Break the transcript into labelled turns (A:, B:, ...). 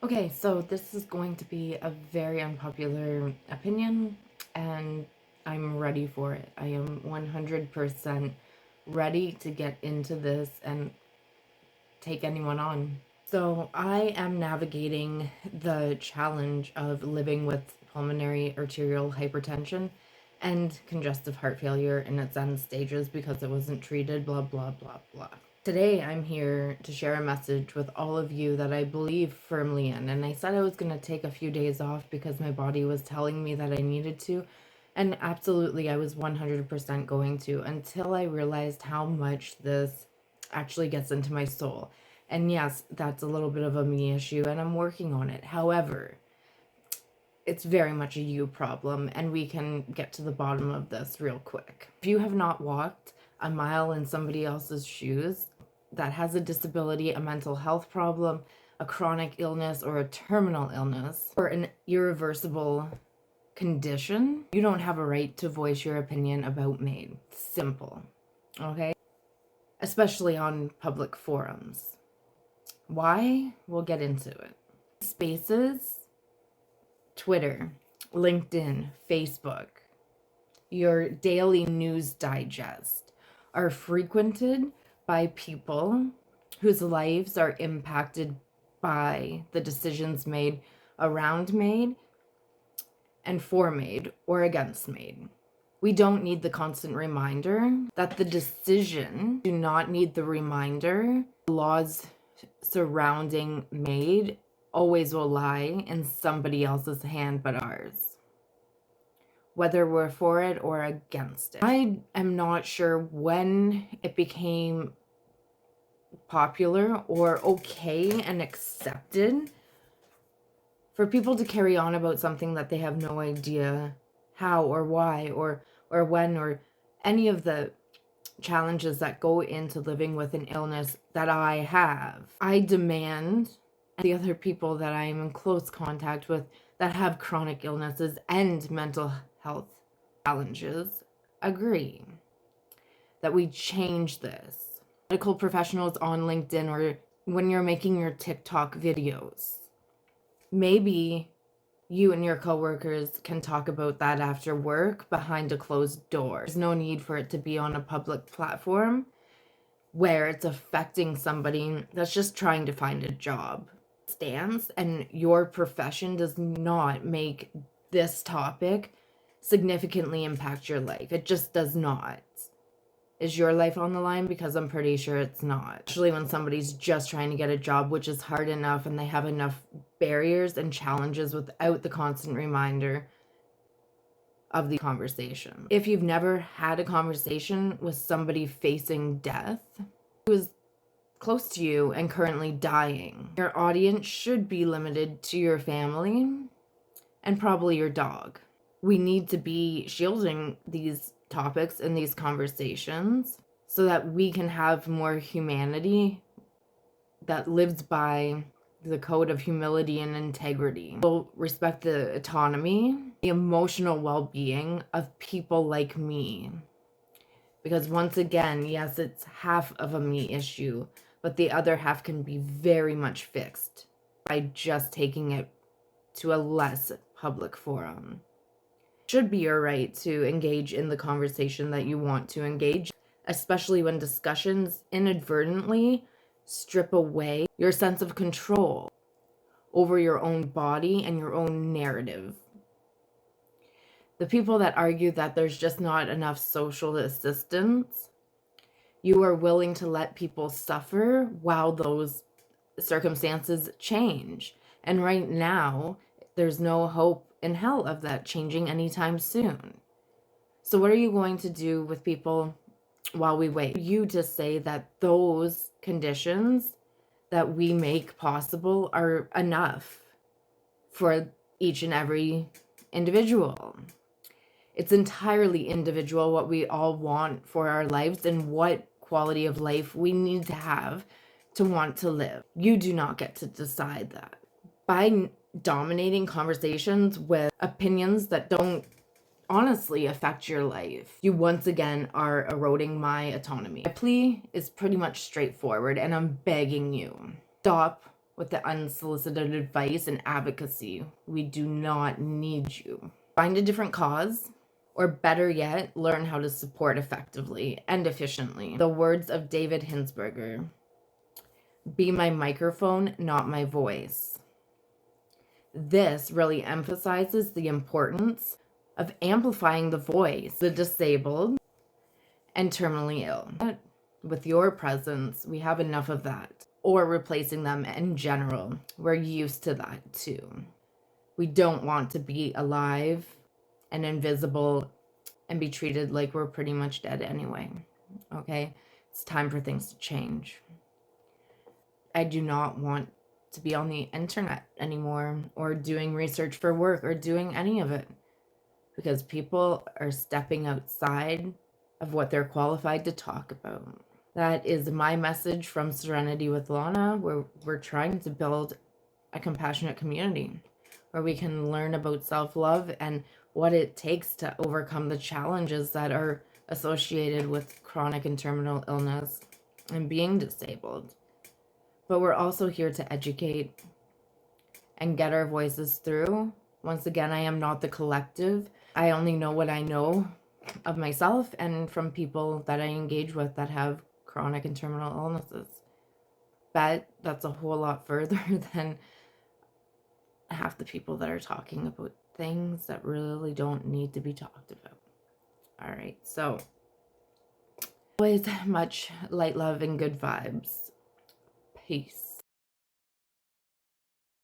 A: Okay, so this is going to be a very unpopular opinion, and I'm ready for it. I am 100% ready to get into this and take anyone on. So, I am navigating the challenge of living with pulmonary arterial hypertension and congestive heart failure in its end stages because it wasn't treated, blah, blah, blah, blah. Today, I'm here to share a message with all of you that I believe firmly in. And I said I was going to take a few days off because my body was telling me that I needed to. And absolutely, I was 100% going to until I realized how much this actually gets into my soul. And yes, that's a little bit of a me issue, and I'm working on it. However, it's very much a you problem, and we can get to the bottom of this real quick. If you have not walked a mile in somebody else's shoes that has a disability, a mental health problem, a chronic illness, or a terminal illness, or an irreversible condition, you don't have a right to voice your opinion about MAID. Simple. Okay? Especially on public forums. Why? We'll get into it. Spaces, Twitter, LinkedIn, Facebook, your daily news digest are frequented by people whose lives are impacted by the decisions made around MAID and for MAID or against MAID. We don't need the constant reminder that the decision do not need the reminder. Laws surrounding MAID always will lie in somebody else's hand but ours, whether we're for it or against it. I am not sure when it became popular or okay and accepted for people to carry on about something that they have no idea how or why or when or any of the challenges that go into living with an illness that I have. I demand the other people that I am in close contact with that have chronic illnesses and mental health challenges agree that we change this. Medical professionals on LinkedIn or when you're making your TikTok videos, maybe you and your coworkers can talk about that after work behind a closed door. There's no need for it to be on a public platform where it's affecting somebody that's just trying to find a job. Stands and your profession does not make this topic significantly impact your life. It just does not. Is your life on the line? Because I'm pretty sure it's not. Especially when somebody's just trying to get a job, which is hard enough, and they have enough barriers and challenges without the constant reminder of the conversation. If you've never had a conversation with somebody facing death who is close to you and currently dying, your audience should be limited to your family and probably your dog. We need to be shielding these topics and these conversations so that we can have more humanity that lives by the code of humility and integrity. We'll respect the autonomy, the emotional well-being of people like me. Because once again, yes, it's half of a me issue, but the other half can be very much fixed by just taking it to a less public forum. Should be your right to engage in the conversation that you want to engage, especially when discussions inadvertently strip away your sense of control over your own body and your own narrative. The people that argue that there's just not enough social assistance, you are willing to let people suffer while those circumstances change. And right now, there's no hope in hell of that changing anytime soon. So what are you going to do with people while we wait? You just say that those conditions that we make possible are enough for each and every individual. It's entirely individual what we all want for our lives and what quality of life we need to have to want to live. You do not get to decide that. By dominating conversations with opinions that don't honestly affect your life, you once again are eroding my autonomy. My plea is pretty much straightforward, and I'm begging you, stop with the unsolicited advice and advocacy. We do not need you. Find a different cause, or better yet, learn how to support effectively and efficiently. The words of David Hinsberger: be my microphone, not my voice. This really emphasizes the importance of amplifying the voice, the disabled, and terminally ill. With your presence, we have enough of that. Or replacing them in general. We're used to that too. We don't want to be alive and invisible and be treated like we're pretty much dead anyway. Okay? It's time for things to change. I do not want to be on the internet anymore, or doing research for work, or doing any of it, because people are stepping outside of what they're qualified to talk about. That is my message from Serenity with Lana, where we're trying to build a compassionate community where we can learn about self-love and what it takes to overcome the challenges that are associated with chronic and terminal illness and being disabled. But we're also here to educate and get our voices through. Once again, I am not the collective. I only know what I know of myself and from people that I engage with that have chronic and terminal illnesses. But that's a whole lot further than half the people that are talking about things that really don't need to be talked about. All right, so always much light, love, and good vibes. Peace.